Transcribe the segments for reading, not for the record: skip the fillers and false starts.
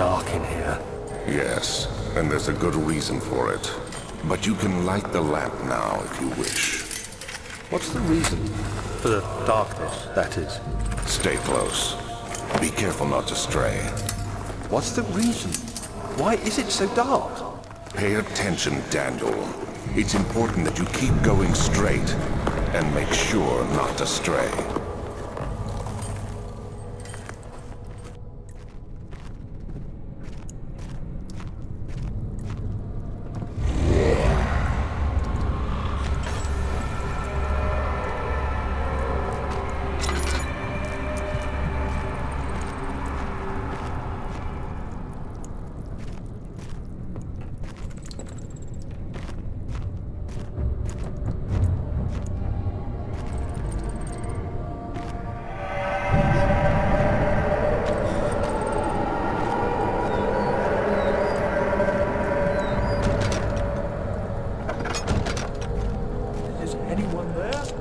dark in here. Yes, and there's a good reason for it. But you can light the lamp now if you wish. What's the reason? For the darkness, that is. Stay close. Be careful not to stray. What's the reason? Why is it so dark? Pay attention, Daniel. It's important that you keep going straight and make sure not to stray. Anyone there?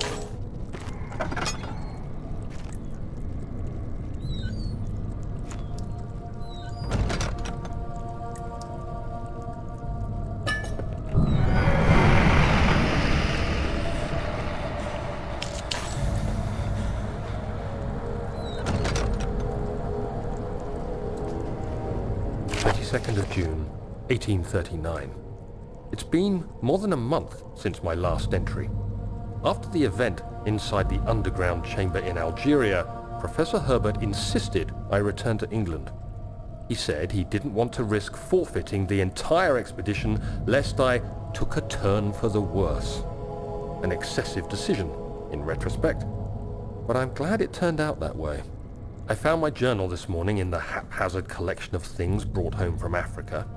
June 1839. It's been more than a month since my last entry. After the event inside the underground chamber in Algeria, Professor Herbert insisted I return to England. He said he didn't want to risk forfeiting the entire expedition lest I took a turn for the worse. An excessive decision, in retrospect. But I'm glad it turned out that way. I found my journal this morning in the haphazard collection of things brought home from Africa.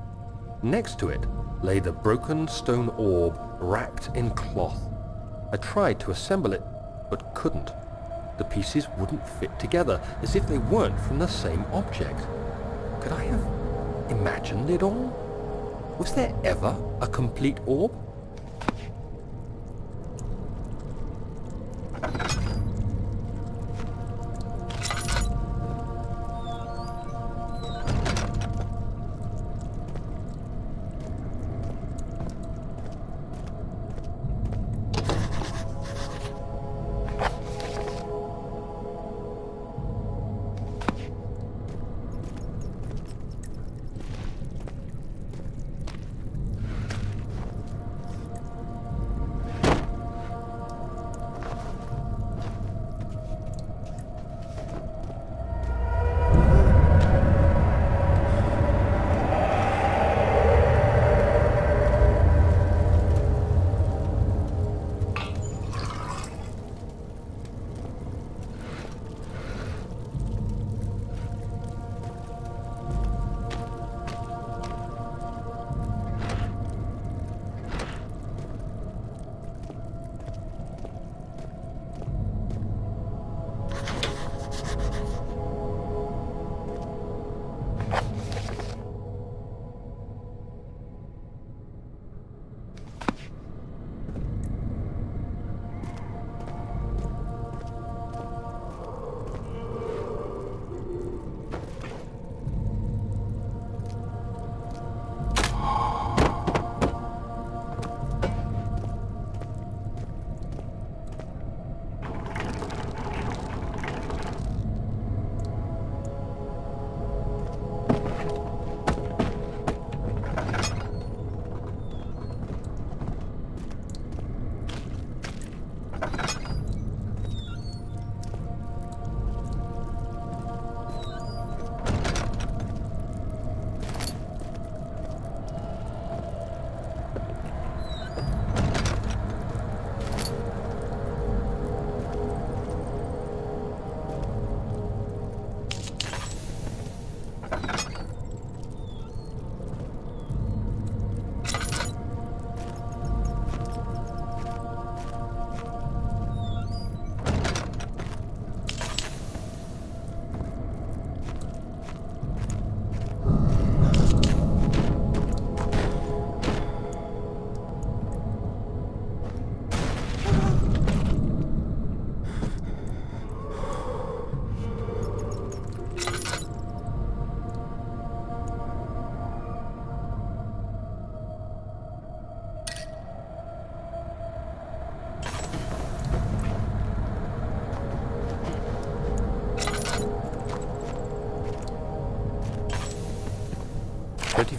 Next to it lay the broken stone orb wrapped in cloth. I tried to assemble it, but couldn't. The pieces wouldn't fit together, as if they weren't from the same object. Could I have imagined it all? Was there ever a complete orb?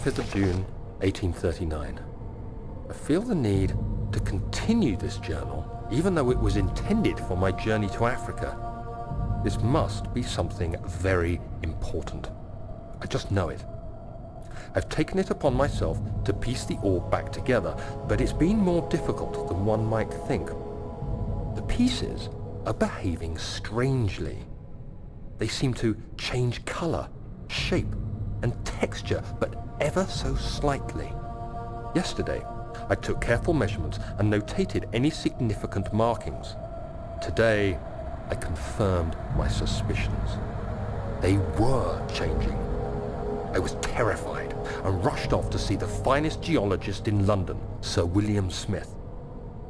25th of June, 1839. I feel the need to continue this journal, even though it was intended for my journey to Africa. This must be something very important. I just know it. I've taken it upon myself to piece the orb back together, but it's been more difficult than one might think. The pieces are behaving strangely. They seem to change color, shape, and texture, but ever so slightly. Yesterday, I took careful measurements and notated any significant markings. Today, I confirmed my suspicions. They were changing. I was terrified and rushed off to see the finest geologist in London, Sir William Smith.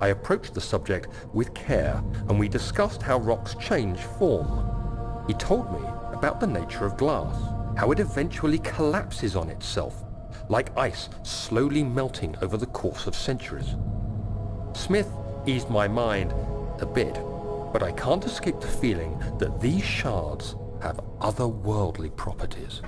I approached the subject with care and we discussed how rocks change form. He told me about the nature of glass, how it eventually collapses on itself, like ice slowly melting over the course of centuries. Smith eased my mind a bit, but I can't escape the feeling that these shards have otherworldly properties.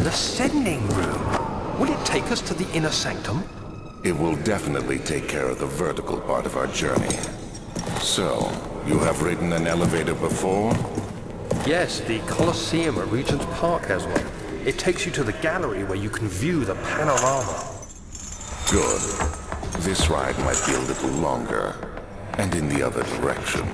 ascending room. Will it take us to the inner sanctum? It will definitely take care of the vertical part of our journey. So, you have ridden an elevator before? Yes, the Colosseum at Regent's Park has one. It takes you to the gallery where you can view the panorama. Good. This ride might be a little longer, and in the other direction.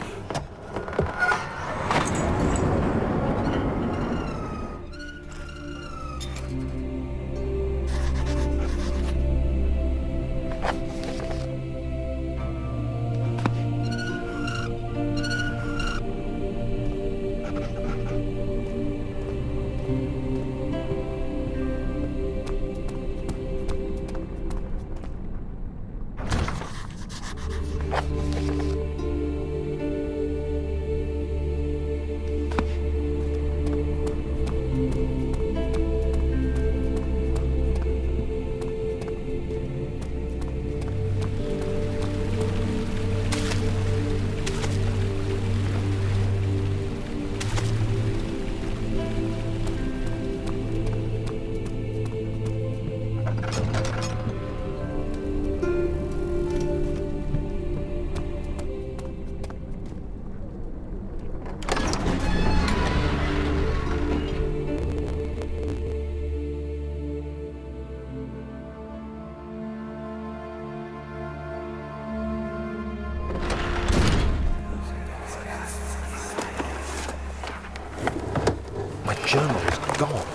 My journal is gone.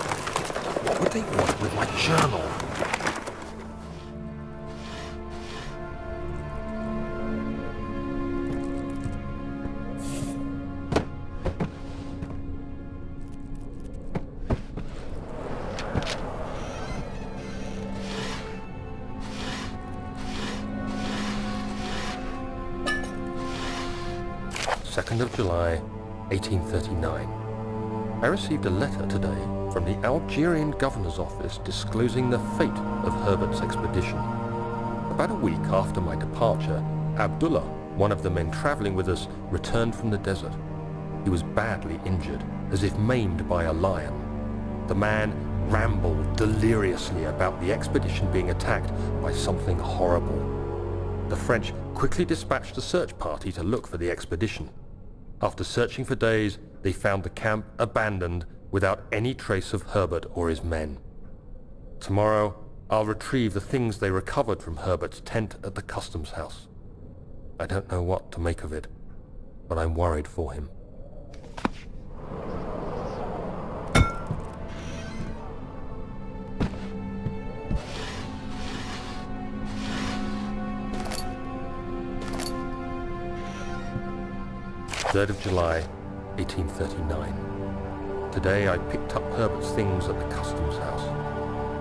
What would they want with my journal? July 1839. I received a letter today from the Algerian governor's office disclosing the fate of Herbert's expedition. About a week after my departure, Abdullah, one of the men traveling with us, returned from the desert. He was badly injured, as if maimed by a lion. The man rambled deliriously about the expedition being attacked by something horrible. The French quickly dispatched a search party to look for the expedition. After searching for days, they found the camp abandoned without any trace of Herbert or his men. Tomorrow, I'll retrieve the things they recovered from Herbert's tent at the customs house. I don't know what to make of it, but I'm worried for him. July 3rd, 1839. Today I picked up Herbert's things at the customs house.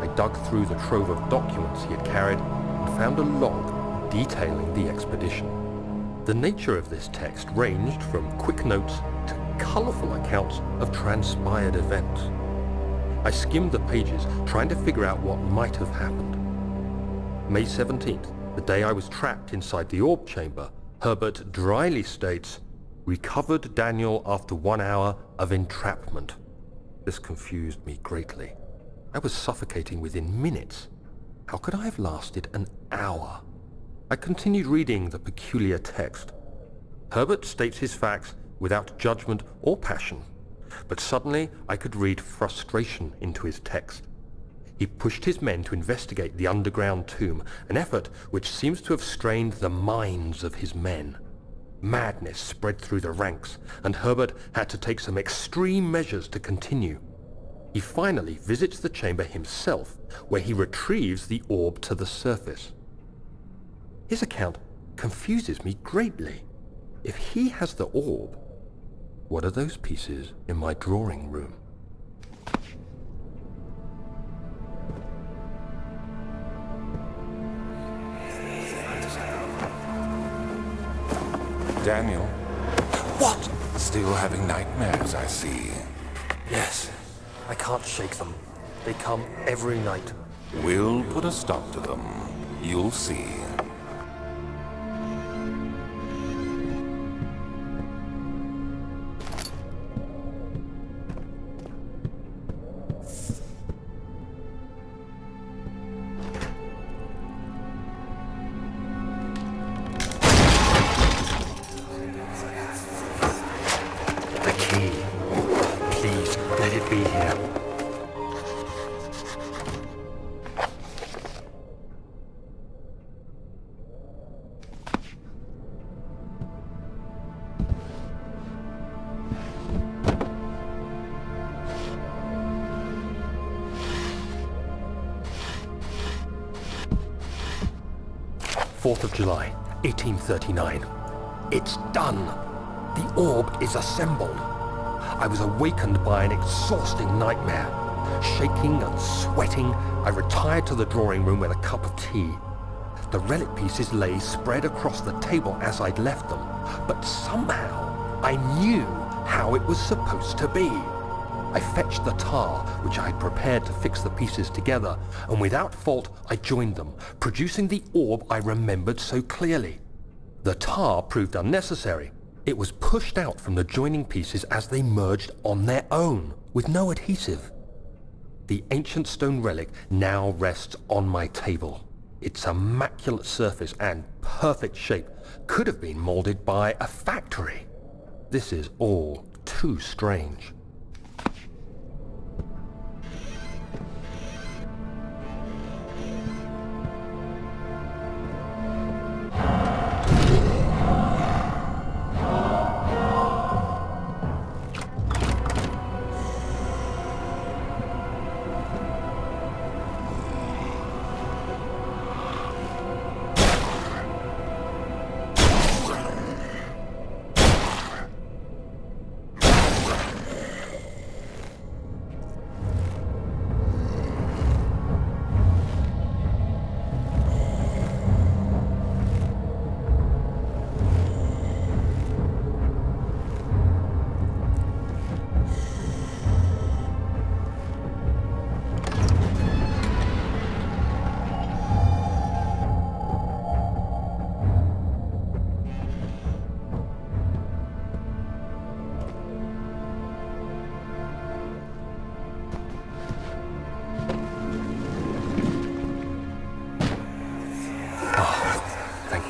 I dug through the trove of documents he had carried and found a log detailing the expedition. The nature of this text ranged from quick notes to colourful accounts of transpired events. I skimmed the pages, trying to figure out what might have happened. May 17th, the day I was trapped inside the orb chamber, Herbert dryly states, "Recovered Daniel after 1 hour of entrapment." This confused me greatly. I was suffocating within minutes. How could I have lasted an hour? I continued reading the peculiar text. Herbert states his facts without judgment or passion, but suddenly I could read frustration into his text. He pushed his men to investigate the underground tomb, an effort which seems to have strained the minds of his men. Madness spread through the ranks, and Herbert had to take some extreme measures to continue. He finally visits the chamber himself, where he retrieves the orb to the surface. His account confuses me greatly. If he has the orb, what are those pieces in my drawing room? Daniel, What? still having nightmares, I see. Yes, I can't shake them. They come every night. We'll put a stop to them. You'll see. let it be here. 4th of July, 1839. It's done! The orb is assembled. I was awakened by an exhausting nightmare. Shaking and sweating, I retired to the drawing room with a cup of tea. The relic pieces lay spread across the table as I'd left them, but somehow I knew how it was supposed to be. I fetched the tar, which I had prepared to fix the pieces together, and without fault I joined them, producing the orb I remembered so clearly. The tar proved unnecessary. It was pushed out from the joining pieces as they merged on their own, with no adhesive. The ancient stone relic now rests on my table. Its immaculate surface and perfect shape could have been molded by a factory. This is all too strange.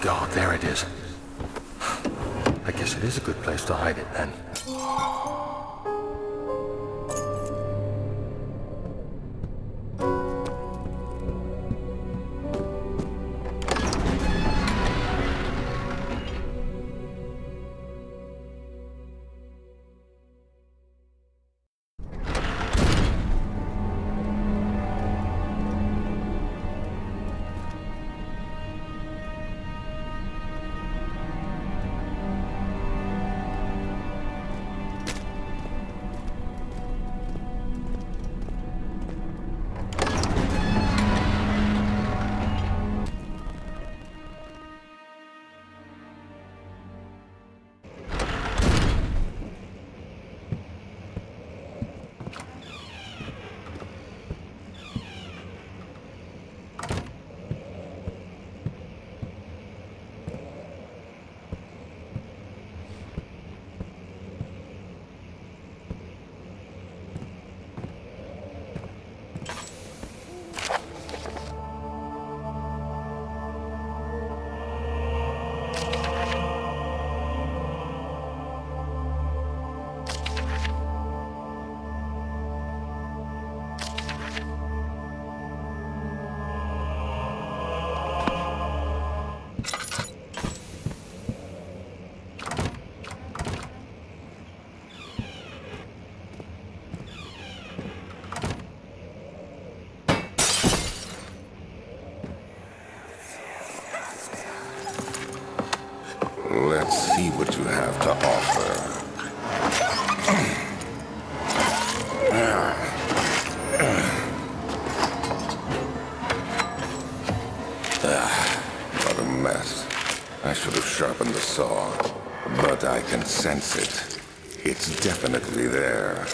God, there it is. I guess it is a good place to hide it then. Let's see what you have to offer. What a mess. I should have sharpened the saw, but I can sense it. It's definitely there.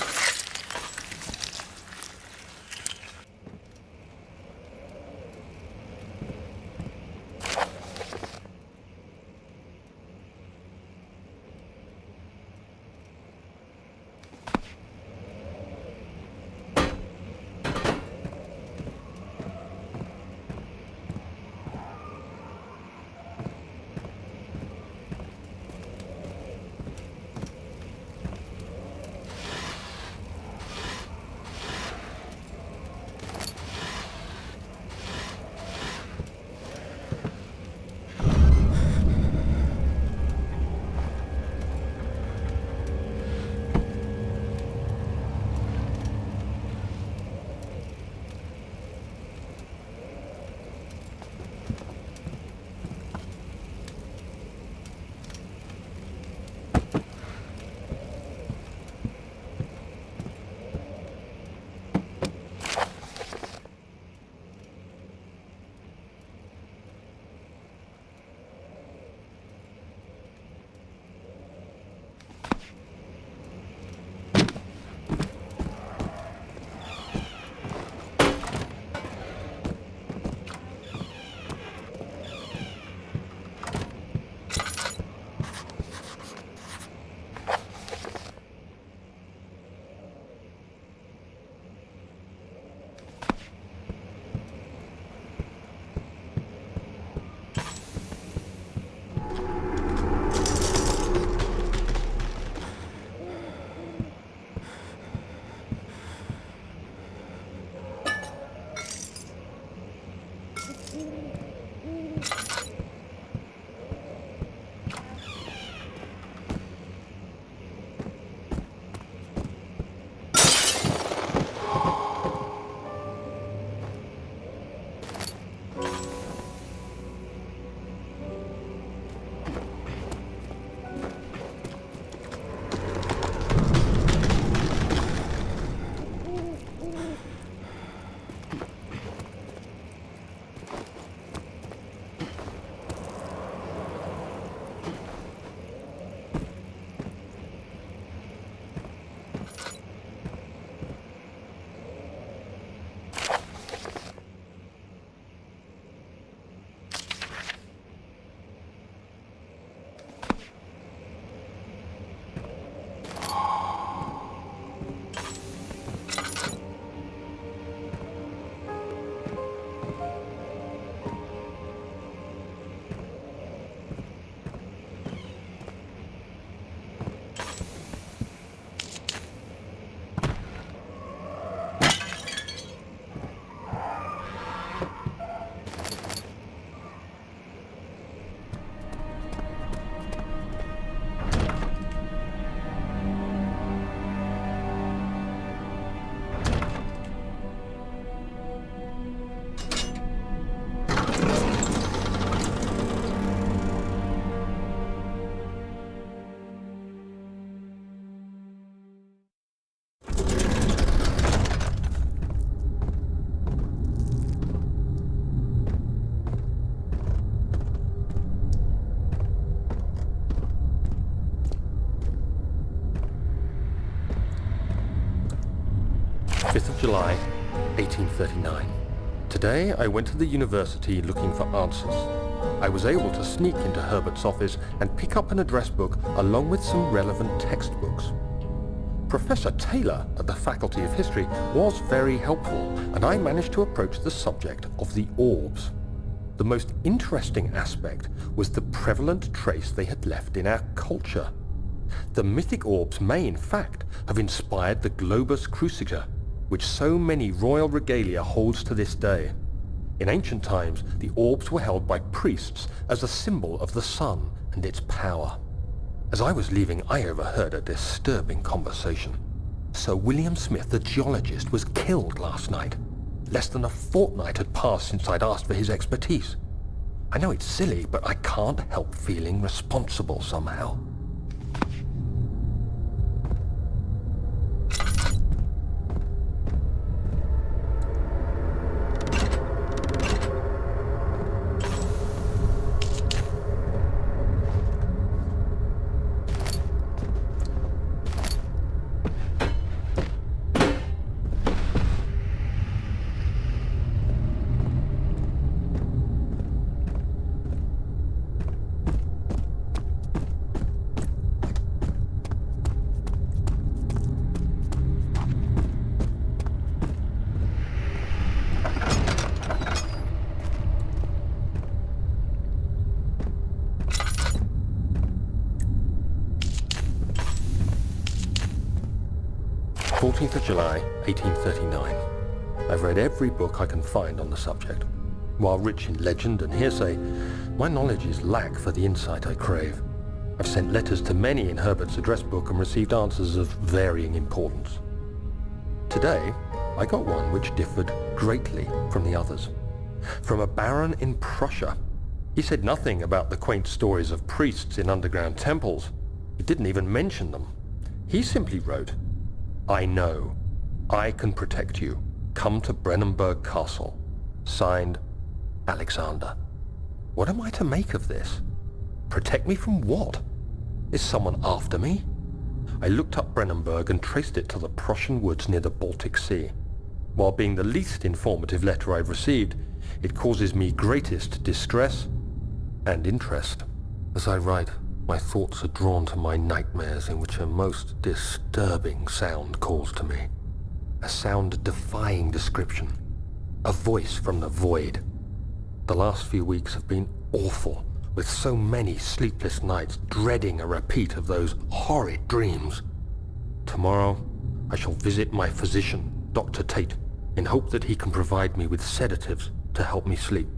5th of July, 1839. Today I went to the university looking for answers. I was able to sneak into Herbert's office and pick up an address book along with some relevant textbooks. Professor Taylor at the Faculty of History was very helpful, and I managed to approach the subject of the orbs. The most interesting aspect was the prevalent trace they had left in our culture. The mythic orbs may, in fact, have inspired the globus cruciger, which so many royal regalia holds to this day. In ancient times, the orbs were held by priests as a symbol of the sun and its power. As I was leaving, I overheard a disturbing conversation. Sir William Smith, the geologist, was killed last night. Less than a fortnight had passed since I'd asked for his expertise. I know it's silly, but I can't help feeling responsible somehow. of July, 1839. I've read every book I can find on the subject. While rich in legend and hearsay, my knowledge is lack for the insight I crave. I've sent letters to many in Herbert's address book and received answers of varying importance. Today, I got one which differed greatly from the others. From a baron in Prussia. He said nothing about the quaint stories of priests in underground temples. He didn't even mention them. He simply wrote, "I know. I can protect you. Come to Brennenburg Castle. Signed, Alexander." What am I to make of this? Protect me from what? Is someone after me? I looked up Brennenburg and traced it to the Prussian woods near the Baltic Sea. While being the least informative letter I've received, it causes me greatest distress and interest. As I write, my thoughts are drawn to my nightmares in which a most disturbing sound calls to me. A sound defying description. A voice from the void. The last few weeks have been awful, with so many sleepless nights dreading a repeat of those horrid dreams. Tomorrow, I shall visit my physician, Dr. Tate, in hope that he can provide me with sedatives to help me sleep.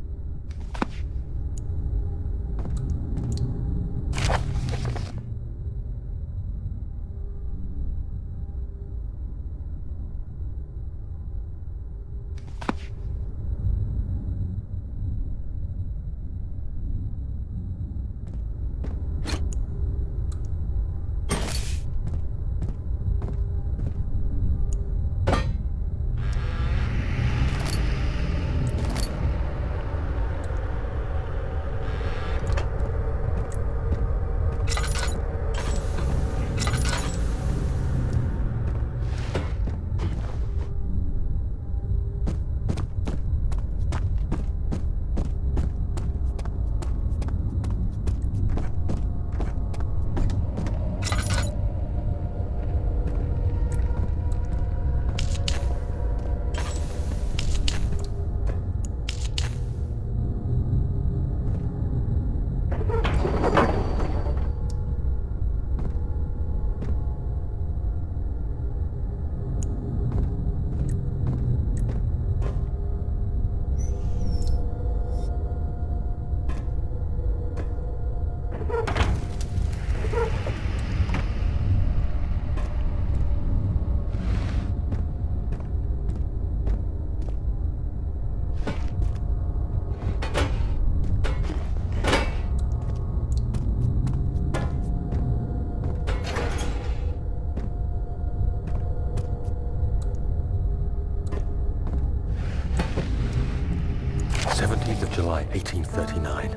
July 1839.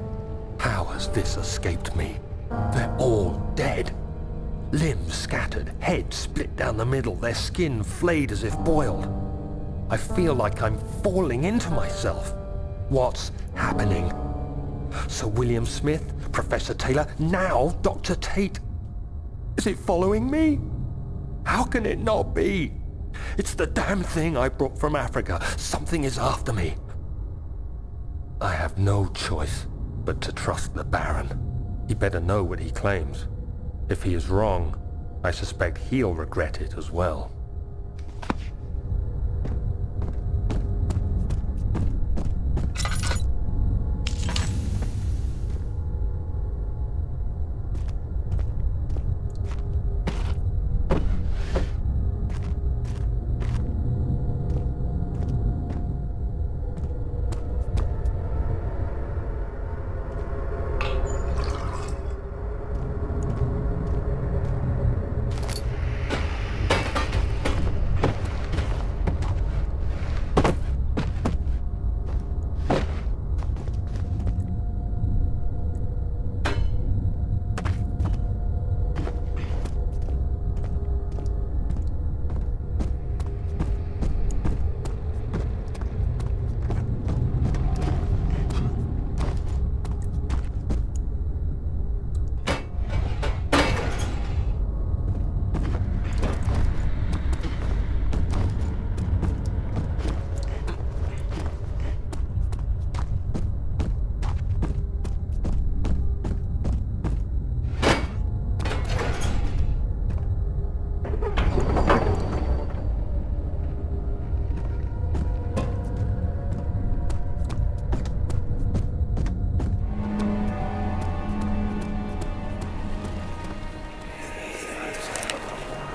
How has this escaped me? They're all dead. Limbs scattered, heads split down the middle, their skin flayed as if boiled. I feel like I'm falling into myself. What's happening? Sir William Smith, Professor Taylor, now Dr. Tate. Is it following me? How can it not be? It's the damn thing I brought from Africa. Something is after me. I have no choice but to trust the Baron. He better know what he claims. If he is wrong, I suspect he'll regret it as well.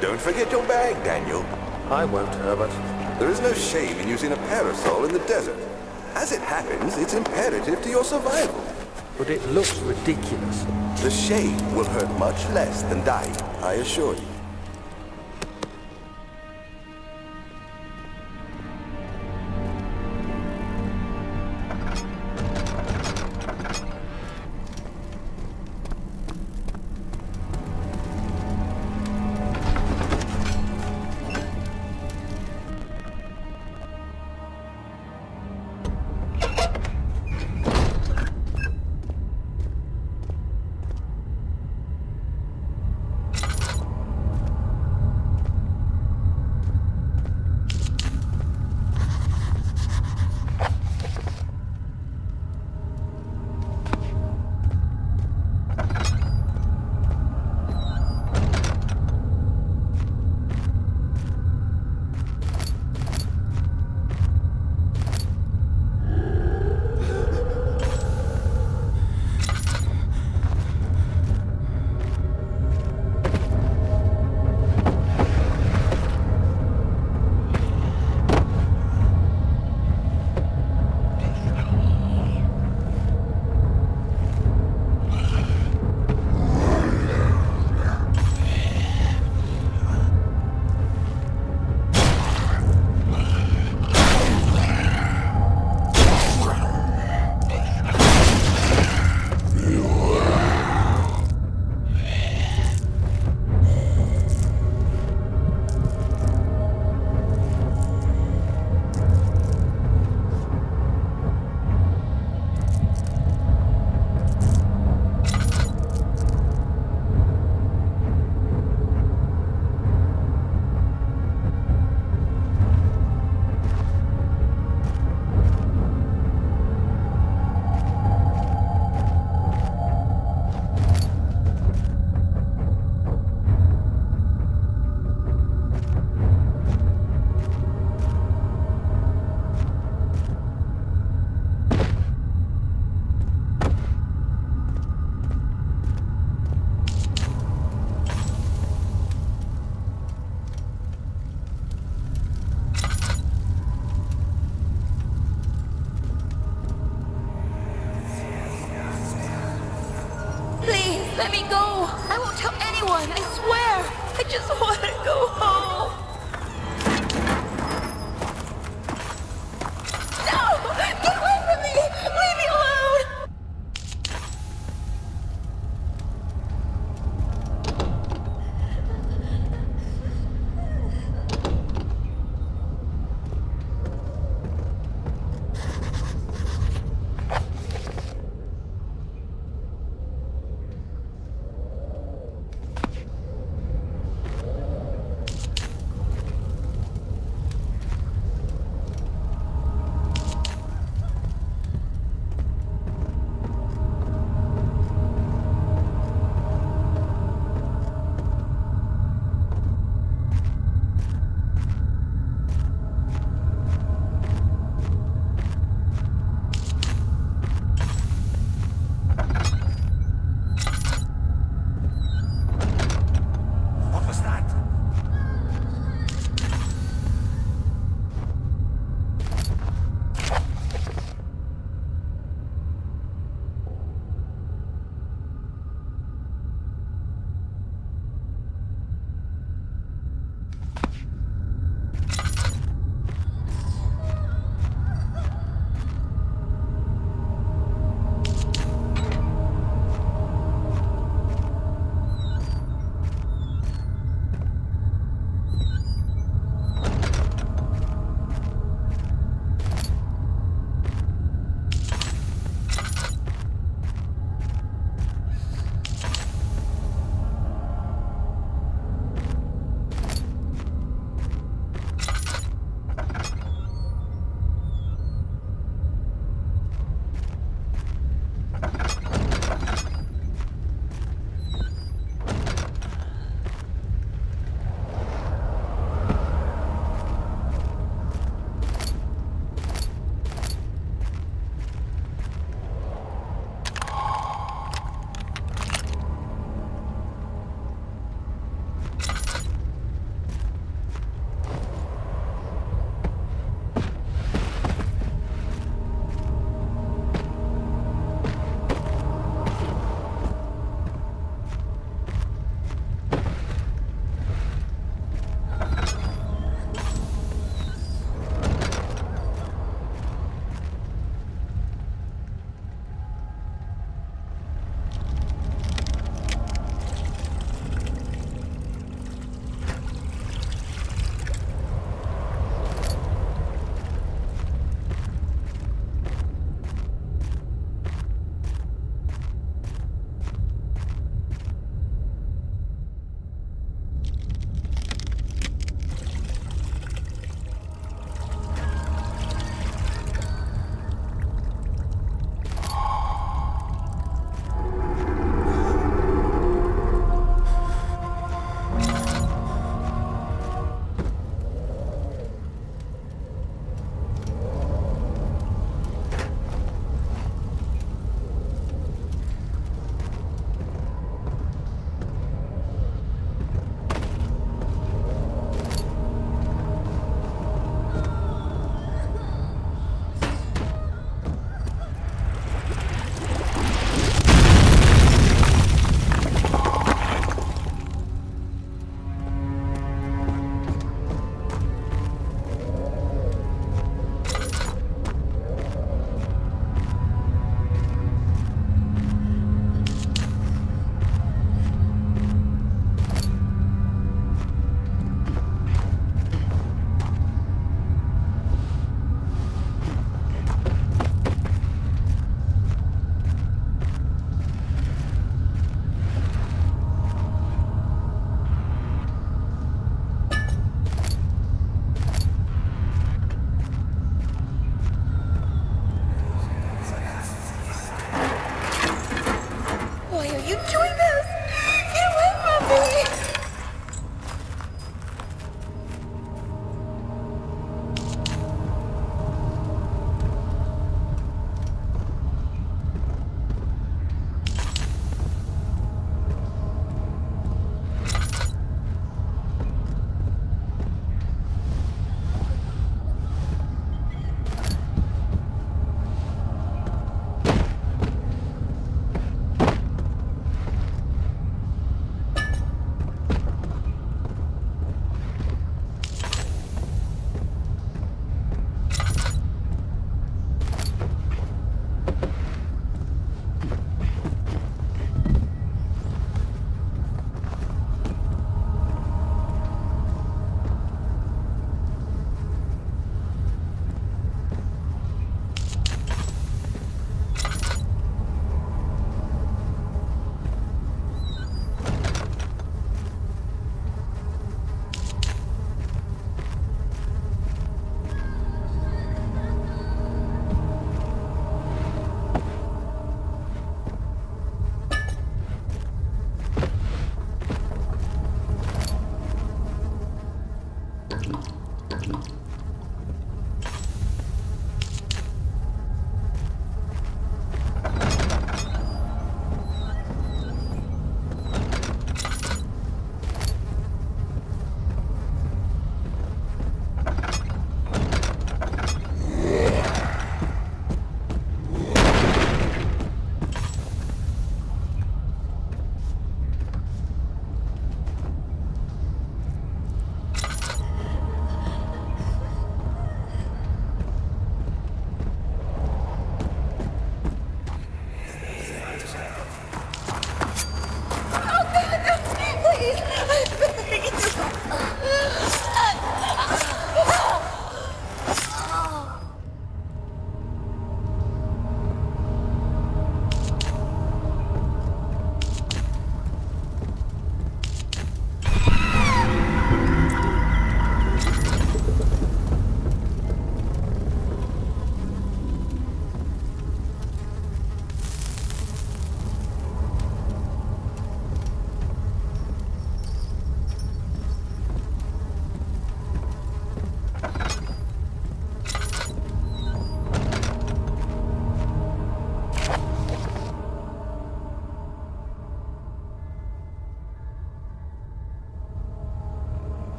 Don't forget your bag, Daniel. I won't, Herbert. There is no shame in using a parasol in the desert. As it happens, it's imperative to your survival. But it looks ridiculous. The shade will hurt much less than dying, I assure you.